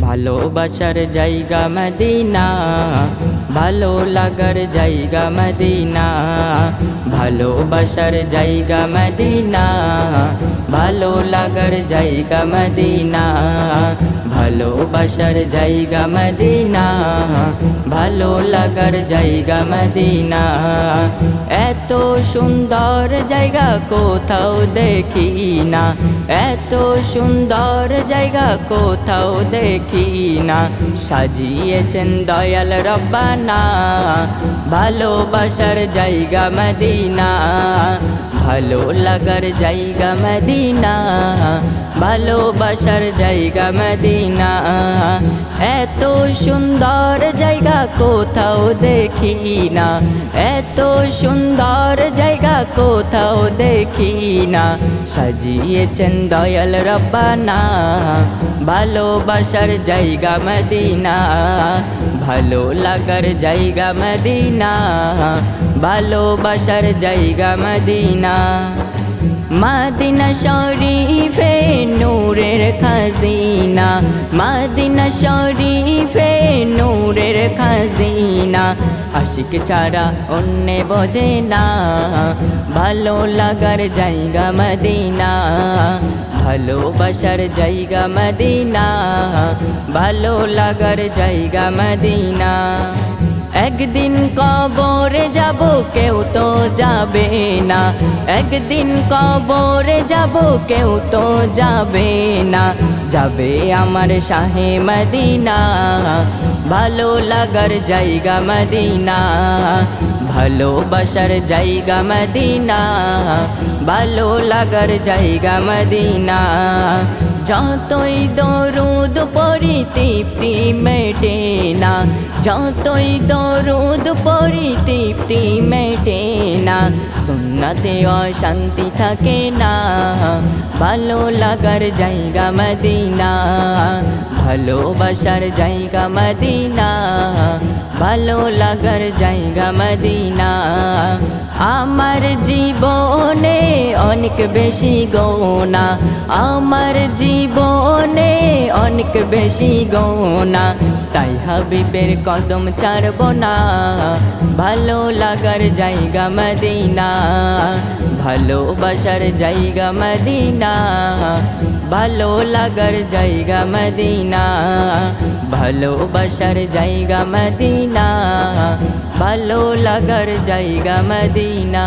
ভালোবাসার জায়গা মদিনা, ভালো লাগার জায়গা মদিনা। ভালোবাসার জায়গা মদিনা, ভালো লাগার জায়গা মদিনা। ভালোবাসার জায়গা মদিনা, ভালো লাগার জায়গা মদিনা। এত সুন্দর জায়গা কোথাও দেখি না, এত সুন্দর জায়গা কোথাও দেখি না। সাজিয়েছেন দয়াল রব্বানা, ভালোবাসার জায়গা মদিনা। ভালো লাগার জায়গা মদিনা, ভালোবাসার জায়গা মদিনা। এত সুন্দর জায়গা কোথাও দেখি না, এত সুন্দর জায়গা কোথাও দেখি না। সাজিয়েছেন দয়াল রব্বানা, ভালোবাসার জায়গা মদিনা। ভালো লাগার জায়গা মদিনা, ভালোবাসার জায়গা মদিনা। মদিনা শরীফে নূরের খাজিনা, মদিনা শরীফে নূরের খাজিনা। আশিক ছাড়া অন্য বোঝে না, ভালো লাগার জায়গা মদিনা। ভালোবাসার জায়গা মদিনা, ভালো লাগার জায়গা মদিনা। একদিন কবরে যাব কেউ তো যাবে না, একদিন কবরে যাব কেউ তো যাবে না। যাবে আমার শাহে মদিনা, ভালো লাগার জায়গা মদিনা। ভালোবাসার জায়গা মদিনা, ভালো লাগার জায়গা মদিনা। যতই দরুদ পড়ি তৃপ্তি মেটে না, যতই দরুদ পড়ি তৃপ্তি মেটে না। সুন্নতে অশান্তি থাকে না, ভালো লাগার জায়গা মদিনা। ভালোবাসার জায়গা মদিনা, ভালো লাগার জায়গা মদিনা। আমার জীবনে অনেক বেশি গোনা, আমার জীবনে অনেক বেশি গোনা। তাই হাবিবের কদম ছাড়ব না, ভালো লাগার জায়গা মদিনা। ভালোবাসার জায়গা মদিনা, ভালো লাগার জায়গা মদিনা। ভালোবাসার জায়গা মদিনা, ভালো লাগার জায়গা মদিনা।